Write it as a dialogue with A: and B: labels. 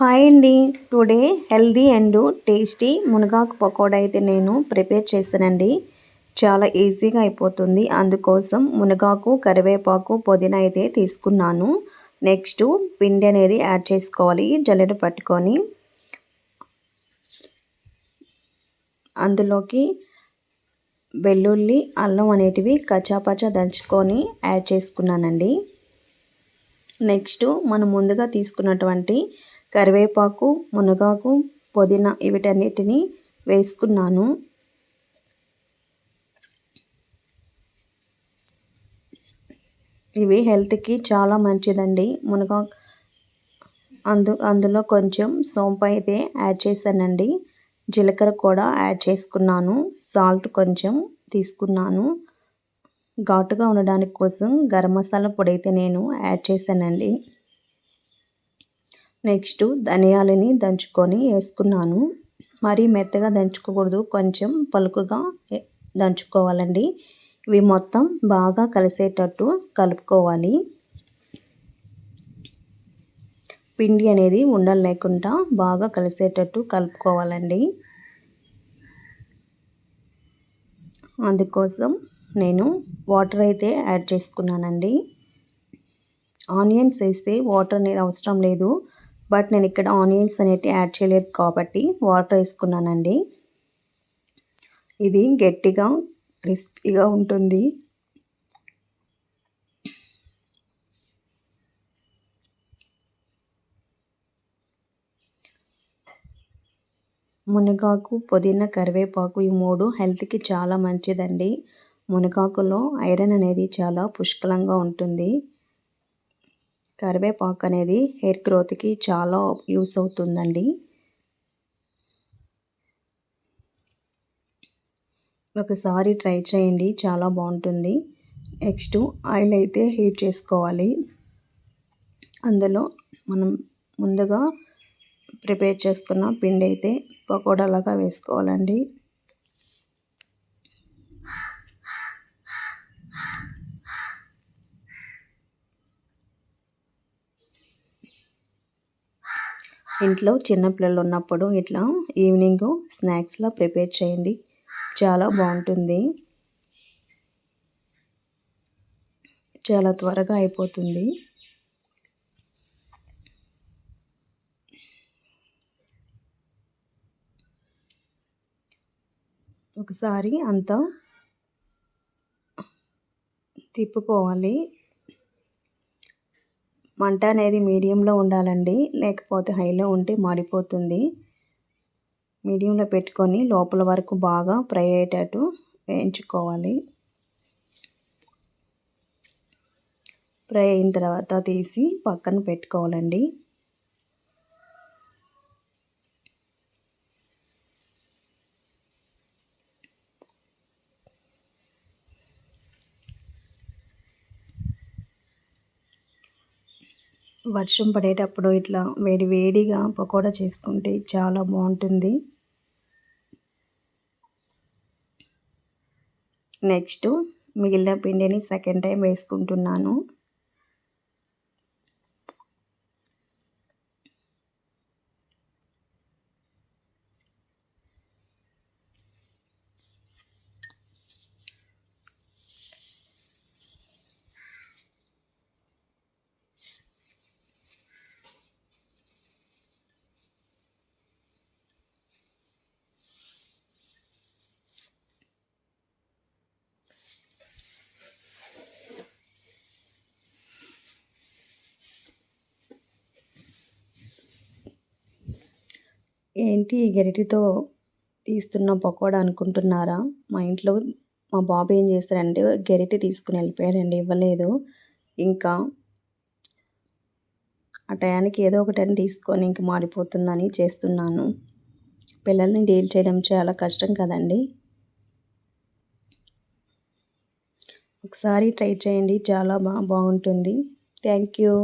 A: Hi అండి. Today healthy and tasty మునగాకు పకోడా అయితే నేను ప్రిపేర్ చేశానండి. చాలా ఈజీగా అయిపోతుంది. అందుకోసం మునగాకు, కరివేపాకు, పుదీనా అయితే తీసుకున్నాను. నెక్స్ట్ పిండి అనేది యాడ్ చేసుకోవాలి. జల్లెడ పట్టుకొని అందులోకి వెల్లుల్లి, అల్లం అనేటివి కచ్చాపచ్చా దంచుకొని యాడ్ చేసుకున్నానండి. నెక్స్ట్ మనం ముందుగా తీసుకున్నటువంటి కరివేపాకు, మునగాకు, పుదీనా వీటన్నిటిని వేసుకున్నాను. ఇవి హెల్త్కి చాలా మంచిదండి. మునగాకు అందులో కొంచెం సోంపు అయితే యాడ్ చేశానండి. జీలకర్ర కూడా యాడ్ చేసుకున్నాను. సాల్ట్ కొంచెం తీసుకున్నాను. ఘాటుగా ఉండడానికి కోసం గరం మసాలా పొడి అయితే నేను యాడ్ చేశానండి. నెక్స్ట్ ధనియాలని దంచుకొని వేసుకున్నాను. మరీ మెత్తగా దంచుకోకూడదు, కొంచెం పలుకుగా దంచుకోవాలండి. ఇవి మొత్తం బాగా కలిసేటట్టు కలుపుకోవాలి. పిండి అనేది ఉండలు లేకుండా బాగా కలిసేటట్టు కలుపుకోవాలండి. అందుకోసం నేను వాటర్ అయితే యాడ్ చేసుకున్నానండి. ఆనియన్స్ వేస్తే వాటర్ అనేది అవసరం లేదు, బట్ నేను ఇక్కడ ఆనియన్స్ అనేటివి యాడ్ చేయలేదు కాబట్టి వాటర్ వేసుకున్నానండి. ఇది గట్టిగా క్రిస్పీగా ఉంటుంది. మునగాకు, పుదీనా, కరివేపాకు ఈ మూడు హెల్త్కి చాలా మంచిదండి. మునగాకులో ఐరన్ అనేది చాలా పుష్కలంగా ఉంటుంది. కరివేపాకు అనేది హెయిర్ గ్రోత్కి చాలా యూస్ అవుతుందండి. ఒకసారి ట్రై చేయండి, చాలా బాగుంటుంది. నెక్స్ట్ ఆయిల్ అయితే హీట్ చేసుకోవాలి. అందులో మనం ముందుగా ప్రిపేర్ చేసుకున్న పిండి అయితే పకోడాలాగా వేసుకోవాలండి. ఇంట్లో చిన్నపిల్లలు ఉన్నప్పుడు ఇట్లా ఈవినింగ్ స్నాక్స్లా ప్రిపేర్ చేయండి, చాలా బాగుంటుంది. చాలా త్వరగా అయిపోతుంది. ఒకసారి అంతా తిప్పుకోవాలి. మంట అనేది మీడియంలో ఉండాలండి, లేకపోతే హైలో ఉంటే మాడిపోతుంది. మీడియంలో పెట్టుకొని లోపల వరకు బాగా ఫ్రై అయ్యేటట్టు వేయించుకోవాలి. ఫ్రై అయిన తర్వాత తీసి పక్కన పెట్టుకోవాలండి. వర్షం పడేటప్పుడు ఇట్లా వేడిగా పకోడా చేసుకుంటే చాలా బాగుంటుంది. నెక్స్ట్ మిగిలిన పిండిని సెకండ్ టైం వేసుకుంటున్నాను. ఏంటి గరిటెతో తీస్తున్న పకోడా అనుకుంటున్నారా? మా ఇంట్లో మా బాబు ఏం చేశారంటే గరిటె తీసుకుని వెళ్ళిపోయాడండి, ఇవ్వలేదు. ఇంకా ఆ టయానికి ఏదో ఒకటని తీసుకొని ఇంక మాడిపోతుందని చేస్తున్నాను. పిల్లల్ని డీల్ చేయడం చాలా కష్టం కదండి. ఒకసారి ట్రై చేయండి, చాలా బాగుంటుంది. Thank you.